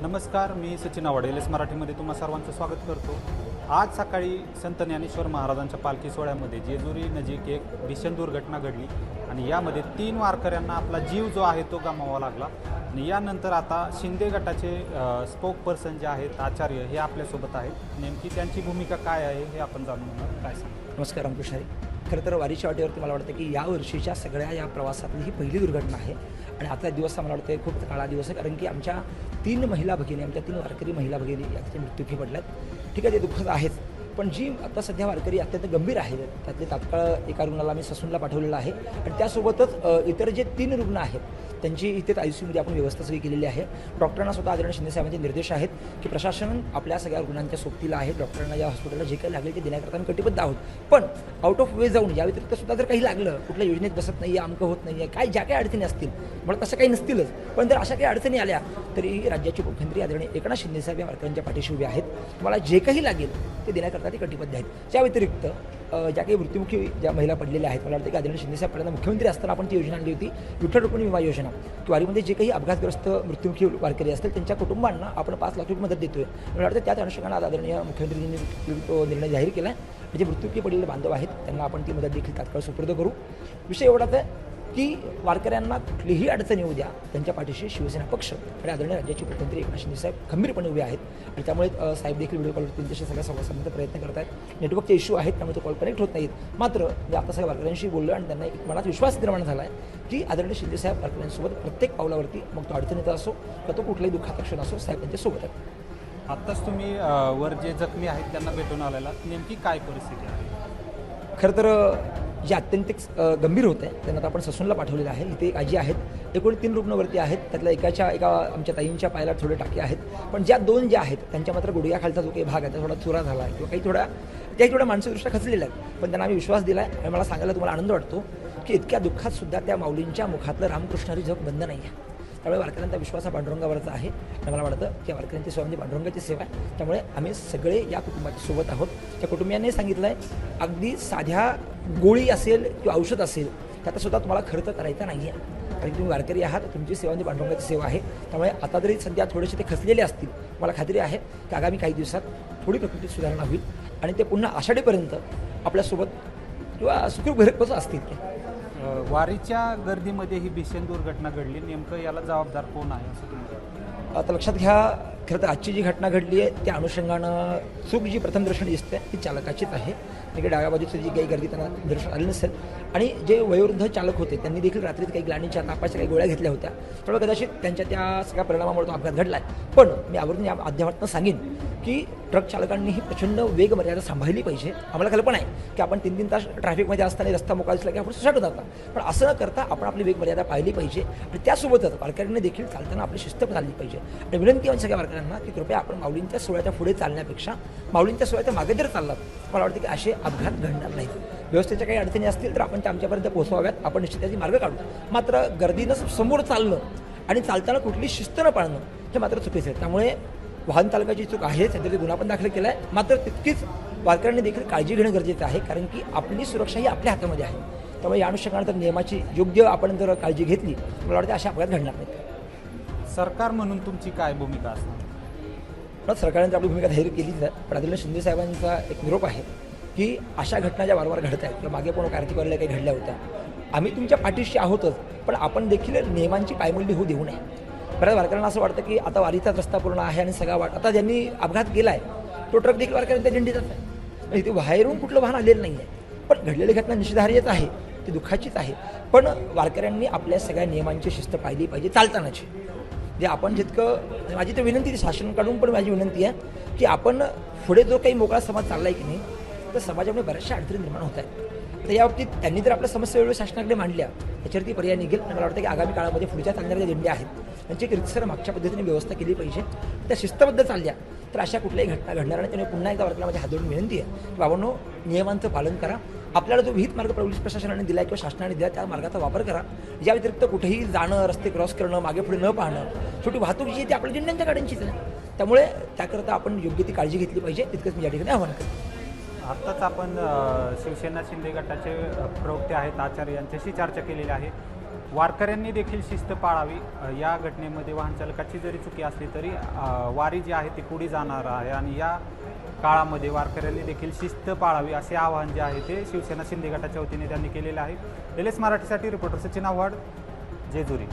नमस्कार, मी सचिन आवडे L S मराठीमध्ये तुम्हा सर्वांचं स्वागत करतो। आज सकाळी संत ज्ञानेश्वर महाराजांच्या पालखी सोहळ्यामध्ये जेजुरी नजीक एक भीषण दुर्घटना घडली आणि यामध्ये 3 वारकऱ्यांना आपला जीव जो आहे तो गमावावा लागला। आणि यानंतर आता शिंदे गटाचे स्पोक पर्सन जे आहेत आचार्य हे आपल्यासोबत आहेत। नेमकी त्यांची भूमिका काय आहे हे आपण जाणून घेणार। काय सांगा? नमस्कार रामकृष्ण। खरं तर वारीच्या वाटेवरती मला वाटतं की या वर्षीच्या सगळ्या या प्रवासातली ही पहिली दुर्घटना आहे आणि आजचा दिवस मला वाटतं खूप काळा दिवस आहे, कारण की आमच्या 3 महिला भगिनी, आमच्या 3 वारकरी महिला भगिनी याचे मृत्यूही पडल्यात। ठीक आहे, ते दुःखद आहेच, पण जी आता सध्या वारकरी अत्यंत गंभीर आहेत त्यातले तात्काळ एका रुग्णाला मी ससूनला पाठवलेलं आहे आणि त्यासोबतच इतर जे 3 रुग्ण आहेत त्यांची इथे ICUमध्ये आपण व्यवस्था सगळी केलेली आहे। डॉक्टरांना स्वतः आदरणीय शिंदे साहेबांचे निर्देश आहेत की प्रशासन आपल्या सगळ्या रुग्णांच्या सोबतीला आहे। डॉक्टरांना या हॉस्पिटलला जे काही लागले ते देण्याकरता आम्ही कटिबद्ध आहोत, पण आउट ऑफ वे जाऊन या व्यतिरिक्त सुद्धा जर काही लागलं, कुठल्या योजनेत बसत नाही आहे, अमकं होत नाही आहे, काय ज्या काही अडचणी असतील, मला तसं काही नसतीलच, पण जर अशा काही अडचणी आल्या तरी राज्याचे मुख्यमंत्री आदरणीय एकनाथ शिंदे साहेब या वारकऱ्यांच्या पाठीशी उभे आहेत। तुम्हाला जे काही लागेल ते देण्याकरता ते कटिबद्ध आहेत। त्या व्यतिरिक्त ज्या काही मृत्युमुखी ज्या महिला पडलेल्या आहेत, मला वाटतं की आदरणीय शिंदे साहेब पहिल्यांदा मुख्यमंत्री असताना आपण ती योजना आणली होती, विठ्ठल रुक्मिणी विमा योजना। की वारीमध्ये जे काही अपघातग्रस्त मृत्युमुखी वारकरी असतील त्यांच्या कुटुंबांना आपण 5 लाख रुपये मदत देतोय। मला वाटतं त्याच अनुषंगाने आज आदरणीय मुख्यमंत्र्यांनी तो निर्णय जाहीर केला आहे। म्हणजे मृत्युमुखी पडलेले बांधव आहेत त्यांना आपण ती मदत देखील तात्काळ सुपूर्द करू। विषय एवढाच आहे की वारकऱ्यांना कुठलीही अडचण येऊ द्या, त्यांच्या पाठीशी शिवसेना पक्ष आणि आदरणीय राज्याचे मुख्यमंत्री एकनाथ शिंदे साहेब खंबीरपणे उभे आहेत आणि त्यामुळे साहेब देखील व्हिडिओ कॉलवरती त्यांच्याशी सगळ्या संवाद साधण्याचा प्रयत्न करत आहेत। नेटवर्कचे इश्यू आहेत त्यामुळे तो कॉल कनेक्ट होत नाहीत, मात्र मी आता सगळ्या वारकऱ्यांशी बोललो आणि त्यांना एक मनात विश्वास निर्माण झाला आहे की आदरणीय शिंदे साहेब वारकऱ्यांसोबत प्रत्येक पावलावरती, मग तो अडचणीचा असो किंवा तो कुठलाही दुःखाचा क्षण असो, साहेब त्यांच्यासोबत आहेत। आत्ताच तुम्ही वर जे जखमी आहेत त्यांना भेटून आलेला, नेमकी काय परिस्थिती आहे? खरं तर जे अत्यंत गंभीर होते त्यांना आपण ससूनला पाठवलेलं आहे। इथे एक आजी आहेत, एकूण 3 रुग्णवरती आहेत, त्यातल्या एका आमच्या ताईंच्या पायाला थोडे टाके आहेत, पण ज्या 2 ज्या आहेत त्यांच्या मात्र गुडघ्याखालचा जो काही भाग आहे तो थोडा चुरा झाला आहे किंवा काही थोडा मानसिकदृष्ट्या खचलेल्या आहेत, पण त्यांना आम्ही विश्वास दिला आहे आणि मला सांगायला तुम्हाला आनंद वाटतो की इतक्या दुःखात सुद्धा त्या माऊलींच्या मुखातलं रामकृष्णारी जग बंद नाही आहे। त्यामुळे वारकऱ्यांचा विश्वास हा पांडुरंगावरचा आहे आणि मला वाटतं की वारकऱ्यांची सेवा म्हणजे पांडुरंगाची सेवा आहे। त्यामुळे आम्ही सगळे या कुटुंबाच्या सोबत आहोत। त्या कुटुंबियांनी सांगितलं आहे अगदी साध्या गोळी असेल किंवा औषध असेल त्याचा सुद्धा तुम्हाला खर्च करायचा नाही आहे, कारण तुम्ही वारकरी आहात, तुमची सेवा म्हणजे पांडुरंगाची सेवा आहे। त्यामुळे आता जरी सध्या थोडेसे ते खचलेले असतील, मला खात्री आहे की आगामी काही दिवसात थोडी प्रकृती सुधारणा होईल आणि ते पुन्हा आषाढीपर्यंत आपल्यासोबत किंवा सुखरूप घरपोच असतील। वारीच्या गर्दीमध्ये ही भीषण दुर्घटना घडली, नेमकं याला जबाबदार कोण आहे असं तुम्ही? आता लक्षात घ्या, खरं तर आजची जी घटना घडली आहे त्या अनुषंगानं चूक जी प्रथमदर्शनी दिसते ती चालकाचीच आहे। तिकडे डाव्या बाजूची जी काही गर्दी त्यांना दर्शन आली नसेल आणि जे वयोवृद्ध चालक होते त्यांनी देखील रात्रीत काही ग्लानीच्या तापाच्या काही गोळ्या घेतल्या होत्या, त्यामुळे कदाचित त्यांच्या त्या सगळ्या परिणामामुळे तो अपघात घडला आहे। पण मी आवर्जून या माध्यमातून सांगेन की ट्रक चालकांनीही प्रचंड वेग मर्यादा सांभाळली पाहिजे। आम्हाला कल्पना आहे की आपण 3-3 तास ट्रॅफिकमध्ये असताना रस्ता मोकळा दिसला की आपण सुसाटत जाता, पण असं न करता आपण आपली वेग मर्यादा पाहिली पाहिजे आणि त्यासोबतच वारकऱ्यांनी देखील चालताना आपली शिस्त पाळली पाहिजे। आणि विनंती आहे सगळ्या वारकऱ्यांना की कृपया आपण माऊलींच्या सोहळ्याच्या पुढे चालण्यापेक्षा माऊलींच्या सोहळ्याच्या मागे जर चाललात, मला वाटतं की असे अपघात घडणार नाहीत। व्यवस्थेच्या काही अडचणी असतील तर आपण त्या आमच्यापर्यंत पोहोचवाव्यात, आपण निश्चित त्याची मार्ग काढू, मात्र गर्दीनं समोर चालणं आणि चालताना कुठली शिस्त न पाळणं हे मात्र चुकीचं आहे। त्यामुळे वाहन चालकाची चूक आहे, त्याच्यावरती गुन्हा पण दाखल केला आहे, मात्र तितकीच वारकऱ्यांनी देखील काळजी घेणं गरजेचं आहे, कारण की आपली सुरक्षा ही आपल्या हातामध्ये आहे। त्यामुळे या अनुषंगाने तर नियमाची योग्य आपण जर काळजी घेतली, मला वाटतं अशा अपघात घडणार नाहीत। सरकार म्हणून तुमची काय भूमिका असणार? सरकारने आपली भूमिका जाहीर केलीच आहे, पण आदरणीय शिंदे साहेबांचा एक निरोप आहे की अशा घटना ज्या वारंवार घडत आहेत किंवा मागे पण कार्तिक वारीला काही घडल्या होत्या, आम्ही तुमच्या पाठीशी आहोतच, पण आपण देखील नियमांची पायमल्ली होऊ देऊ नये। बऱ्याच वारकऱ्यांना असं वाटतं की आता वारीचाच रस्ता पूर्ण आहे आणि सगळा आता ज्यांनी अपघात केला आहे तो ट्रक देखील वारकऱ्यांच्या दिंडीतच आहे, म्हणजे ते बाहेरून कुठलं वाहन आलेलं नाही आहे, पण घडलेली घटना निषेधार्हच आहे, ती दुःखाचीच आहे, पण वारकऱ्यांनी आपल्या सगळ्या नियमांची शिस्त पाळली पाहिजे चालतानाची। जे आपण जितकं, माझी तर विनंती शासनाकडून पण माझी विनंती आहे की आपण पुढे जो काही मोकळा समाज चालला आहे की नाही, तर समाजामध्ये बऱ्याचशा अडचणी निर्माण होत आहेत। तर या बाबतीत त्यांनी जर आपल्या समस्या वेळेवर शासनाकडे मांडल्या त्याच्यावरती पर्याय निघेल आणि मला वाटतं की आगामी काळामध्ये पुढच्या चालणाऱ्या दिंड्या आहेत त्यांची एक रितसर मागच्या पद्धतीने व्यवस्था केली पाहिजे। त्या शिस्तबद्ध चालल्या तर अशा कुठल्याही घटना घडणार नाही। त्यामुळे पुन्हा एकदा वारकऱ्यांना माझी हात जोडून विनंती आहे की बाबांनो, नियमांचं पालन करा, आपल्याला जो विहित मार्ग पोलीस प्रशासनाने दिला किंवा शासनाने दिला त्या मार्गाचा वापर करा। या व्यतिरिक्त कुठेही जाणं, रस्ते क्रॉस करणं, मागे पुढे न पाहणं, छोटी वाहतूक जी आहे ती आपल्या दिंड्यांच्या गाड्यांचीच आहे, त्यामुळे त्याकरता आपण योग्य ती काळजी घेतली पाहिजे, तितकंच मी या ठिकाणी आवाहन करतो। आत्ताच आपण शिवसेना शिंदे गटाचे प्रवक्ते आहेत आचार्य यांच्याशी चर्चा केलेली आहे। वारकऱ्यांनी देखील शिस्त पाळावी। या घटनेमध्ये वाहन चालकाची जरी चुकी असली तरी वारी जी आहे ती पुढे जाणार आहे आणि या काळामध्ये वारकऱ्यांनी देखील शिस्त पाळावी असे आवाहन जे आहे ते शिवसेना शिंदे गटाच्या वतीने त्यांनी केलेले आहे। LS मराठीसाठी रिपोर्टर सचिन आव्हाड, जेजुरी।